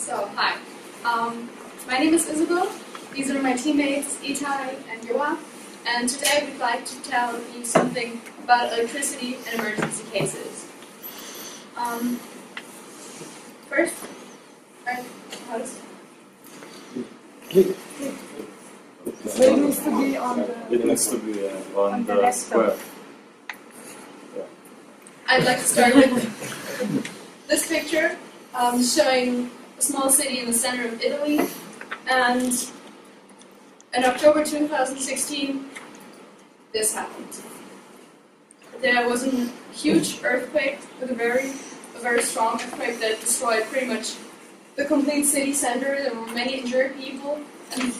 So, hi. My name is Isabel. These are my teammates, Itay and Yoav. And today we'd like to tell you something about electricity and emergency cases. First, how does it needs to be on the... It needs to be on the square. Yeah. I'd like to start with this picture showing a small city in the center of Italy. And in October 2016, this happened. There was a huge earthquake, with a very strong earthquake that destroyed pretty much the complete city center. There were many injured people, and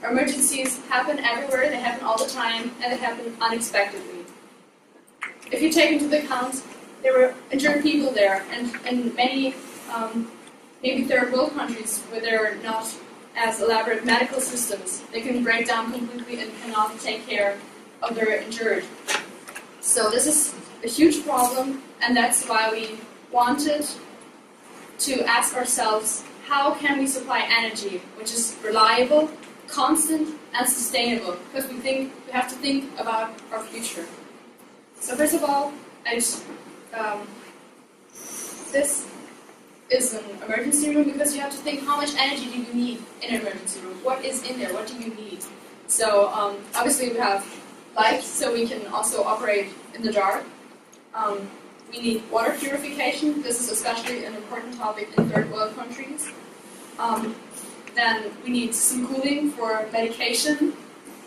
emergencies happen everywhere. They happen all the time, and they happen unexpectedly. If you take into account, there were injured people there, and in many maybe third world countries where there are not as elaborate medical systems, they can break down completely and cannot take care of their injured. So this is a huge problem, and that's why we wanted to ask ourselves, how can we supply energy which is reliable, constant, and sustainable? Because we have to think about our future. So first of all, this is an emergency room, because you have to think, how much energy do you need in an emergency room? What is in there? What do you need? So obviously we have lights, so we can also operate in the dark. We need water purification. This is especially an important topic in third world countries. Then we need some cooling for medication,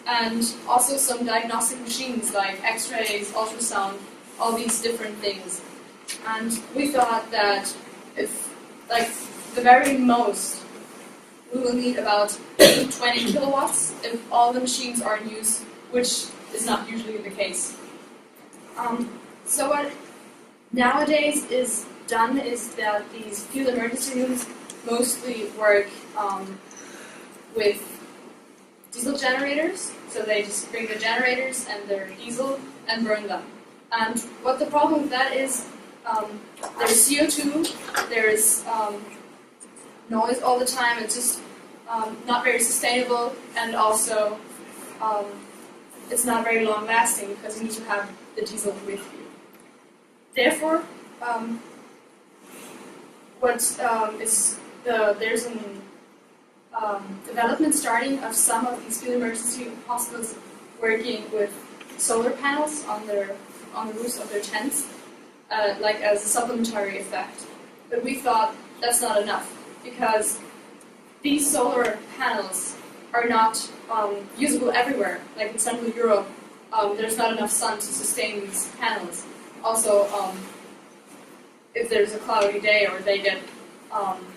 and also some diagnostic machines like X-rays, ultrasound, all these different things. And we thought that if, like, the very most, we will need about 20 kilowatts if all the machines are in use, which is not usually the case. So what nowadays is done is that these field emergency rooms mostly work with diesel generators. So they just bring the generators and their diesel and burn them. And what the problem with that is, there's CO2, there's noise all the time. It's just not very sustainable, and also it's not very long lasting because you need to have the diesel with you. Therefore, there's a development starting of some of these field emergency hospitals working with solar panels on the roofs of their tents, like as a supplementary effect. But we thought that's not enough, because these solar panels are not usable everywhere. Like in Central Europe, there's not enough sun to sustain these panels. Also, if there's a cloudy day or they get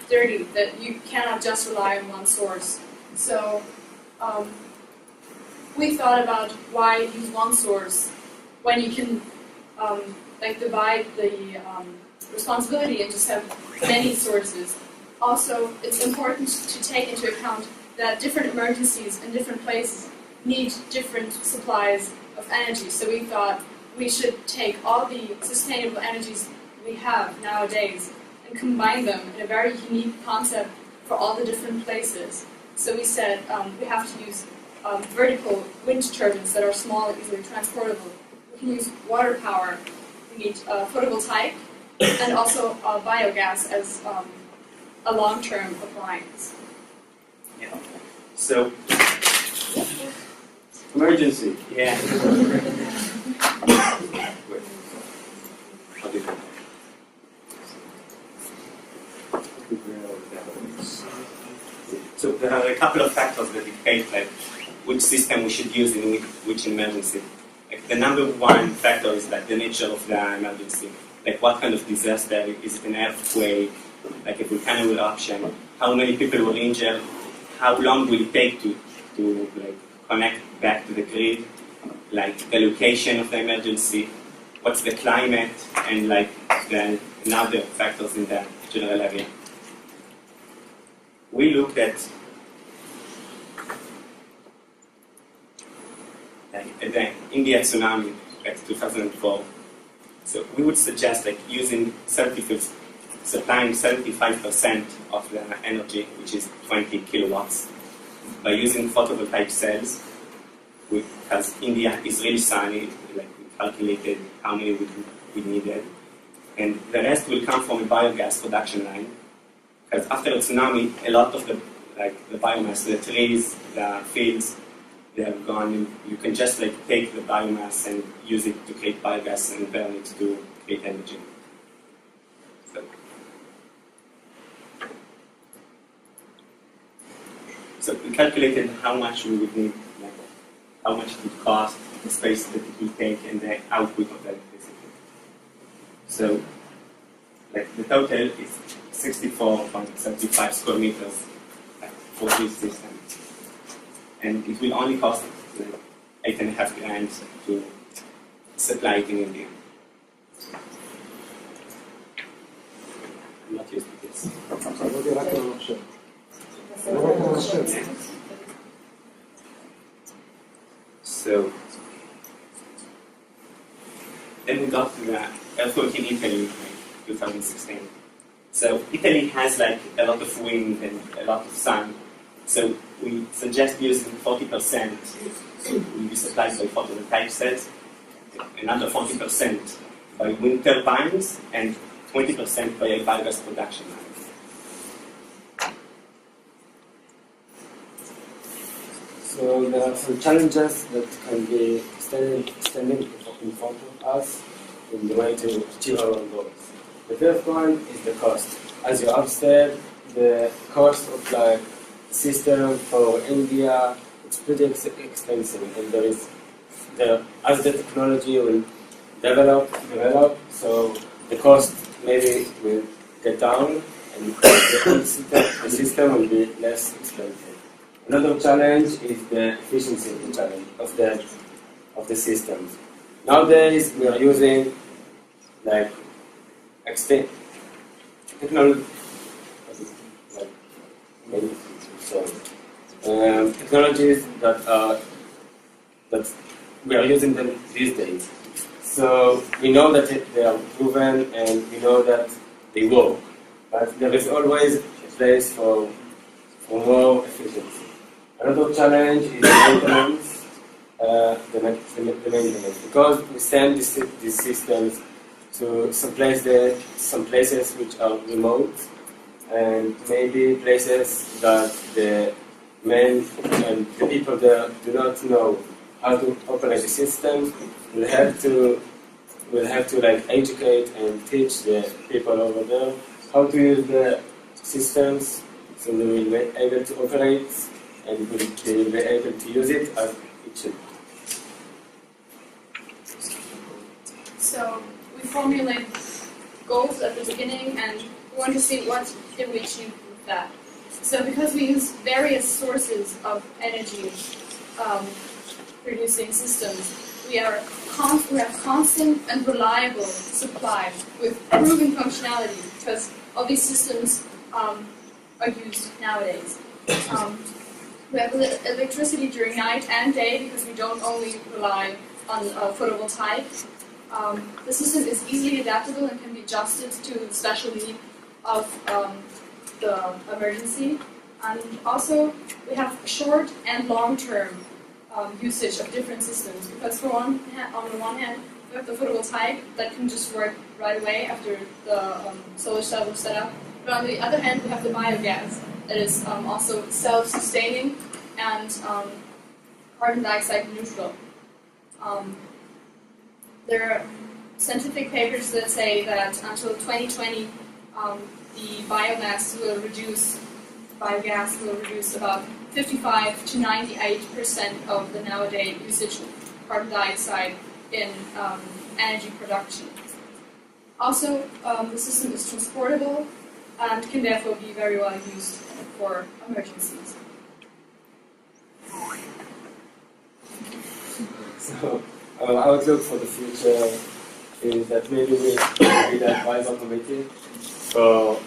dirty, that you cannot just rely on one source. So we thought about why use one source when you can divide the responsibility and just have many sources. Also, it's important to take into account that different emergencies in different places need different supplies of energy. So we thought we should take all the sustainable energies we have nowadays and combine them in a very unique concept for all the different places. So we said we have to use vertical wind turbines that are small and easily transportable. We can use water power. We need photovoltaic, and also biogas as a long-term appliance. Yeah. So, emergency. Yeah. Wait. I'll do that. So there are a couple of factors that dictate like which system we should use in which emergency. Like the number one factor is like the nature of the emergency. Like what kind of disaster? Is it an earthquake? Like a volcano eruption? How many people were injured? How long will it take to like connect back to the grid? Like the location of the emergency? What's the climate? And like the other factors in the general area. We looked at the India tsunami at 2004. So we would suggest like using 35 supplying 75% of the energy, which is 20 kilowatts, by using photovoltaic cells. Because India is really sunny, like we calculated how many we needed, and the rest will come from a biogas production line. Because after a tsunami, a lot of the biomass, the trees, the fields, they have gone. And you can just take the biomass and use it to create biogas and burn it to create energy. So we calculated how much we would need, how much it would cost, the space that it will take, and the output of the electricity. So, the total is 64.75 square meters for this system, and it will only cost $8.5 grand to supply it in India. I'm not used to this. So, then we got to the earthquake in Italy in 2016. So Italy has a lot of wind and a lot of sun. So we suggest using 40% will be supplied by photovoltaic cells, another 40% by wind turbines, and 20% by a biogas production line. So there are some challenges that can be standing in front of us in the way to achieve our goals. The first one is the cost. As you have said, the cost of the system for India, it's pretty expensive, and as the technology will develop, so the cost maybe will get down, and the system will be less expensive. Another challenge is the efficiency of the systems. Nowadays we are using technologies that we are using them these days. So we know that they are proven and we know that they work, but there is always a place for more efficiency. Another challenge is maintenance, the maintenance, because we send these systems to some places which are remote, and maybe places that the men and the people there do not know how to operate the system. We'll have to educate and teach the people over there how to use the systems, so they will be able to operate and they will be able to use it as it should. So we formulate goals at the beginning, and we want to see what can we achieve with that. So because we use various sources of energy producing systems, we have constant and reliable supply with proven functionality, because all these systems are used nowadays. We have electricity during night and day because we don't only rely on photovoltaic. The system is easily adaptable and can be adjusted to the special need of the emergency. And also, we have short and long-term usage of different systems, because on the one hand, we have the photovoltaic that can just work right away after the solar cell is set up. But on the other hand, we have the biogas that is also self-sustaining and carbon dioxide neutral. There are scientific papers that say that until 2020, the biogas will reduce about 55 to 98% of the nowadays usage of carbon dioxide in energy production. Also, the system is transportable and can therefore be very well used for emergencies. So our outlook for the future is that maybe we will be the advisor committee for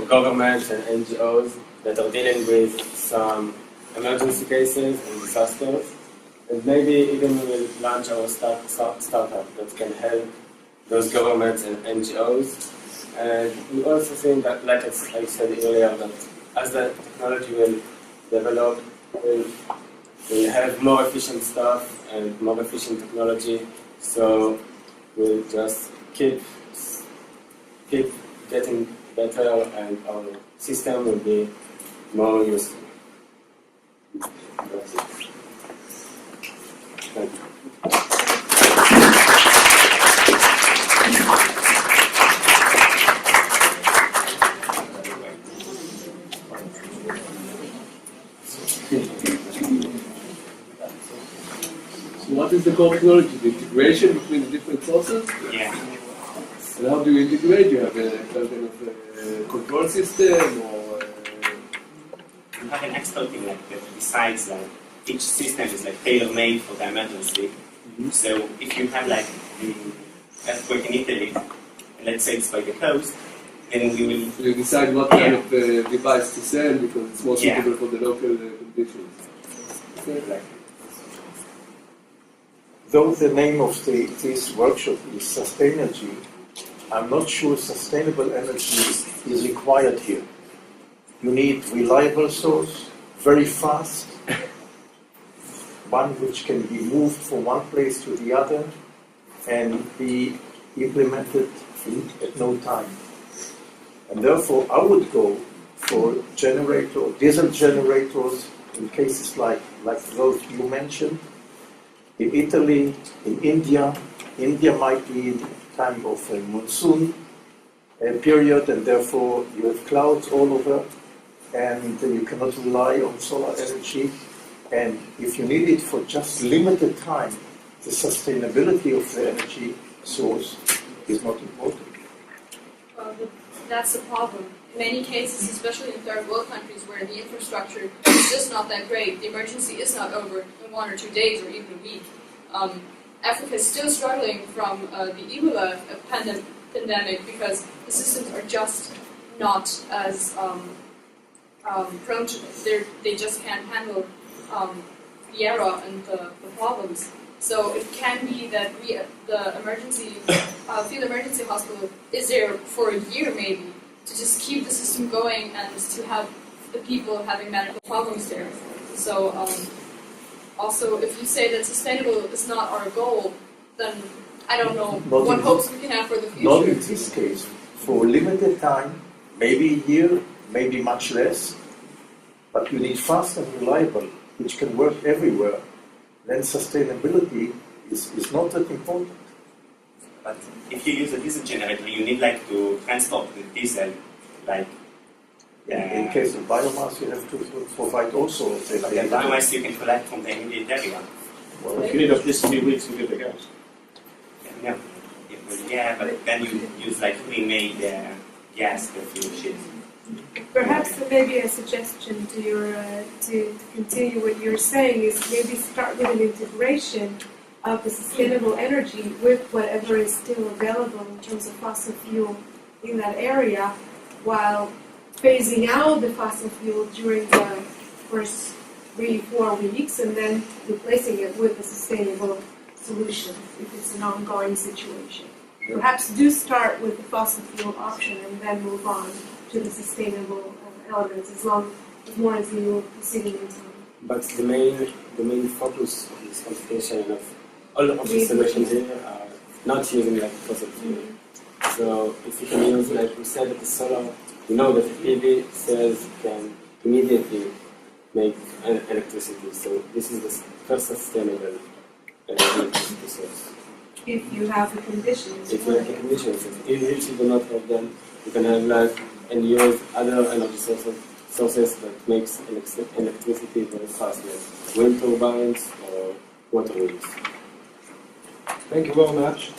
governments and NGOs that are dealing with some emergency cases and disasters, and maybe even we will launch our startup that can help those governments and NGOs And we also think that, like I said earlier, that as the technology will develop, we'll have more efficient stuff and more efficient technology. So we'll just keep getting better, and our system will be more useful. That's it. Thank you. So what is the core technology? The integration between the different sources? Yeah. And how do you integrate? You have a kind of control system, or You have an expert team that decides that each system is tailor-made for the emergency. So if you have the earthquake in Italy, and let's say it's by the coast, then we will. So you decide what kind of device to send because it's more suitable for the local conditions. Exactly. Though the name of this workshop is Sustainability, I'm not sure sustainable energy is required here. You need reliable source, very fast, one which can be moved from one place to the other and be implemented at no time. And therefore, I would go for diesel generators in cases like those you mentioned. In Italy, in India might be in time of a monsoon period, and therefore you have clouds all over, and you cannot rely on solar energy. And if you need it for just limited time, the sustainability of the energy source is not important. But that's the problem. In many cases, especially in third world countries where the infrastructure is just not that great, the emergency is not over in 1 or 2 days or even a week. Africa is still struggling from the Ebola pandemic because the systems are just not as prone to it. They just can't handle the error and the problems. So it can be that the emergency field emergency hospital is there for a year maybe to just keep the system going and to have the people having medical problems there. So also, if you say that sustainable is not our goal, then I don't know what hopes we can have for the future. Not in this case. For a limited time, maybe a year, maybe much less, but you need fast and reliable, which can work everywhere. Then sustainability is not that important. But if you use a diesel generator, you need to transport the diesel, In case of biomass, you have to provide also. Otherwise, you can collect from the immediate area. Well, If you need at least 3 weeks to get the gas. Yeah, but then you use pre-made gas that you ship. Perhaps maybe a suggestion to continue what you're saying is maybe start with an integration of the sustainable energy with whatever is still available in terms of fossil fuel in that area, while phasing out the fossil fuel during the first 3-4 weeks and then replacing it with a sustainable solution if it's an ongoing situation. Perhaps do start with the fossil fuel option and then move on to the sustainable elements as more as you will proceeding in time. But the main focus of this conversation of all of the solutions here are not using fossil fuel. So if you can use, we said, the solar, you know that the PV cells can immediately make electricity. So this is the first sustainable electricity source. If you have the conditions. If you have the conditions. If you do not have them, you can have and use other energy sources that makes electricity very fast, like wind turbines or water wheels. Thank you very much.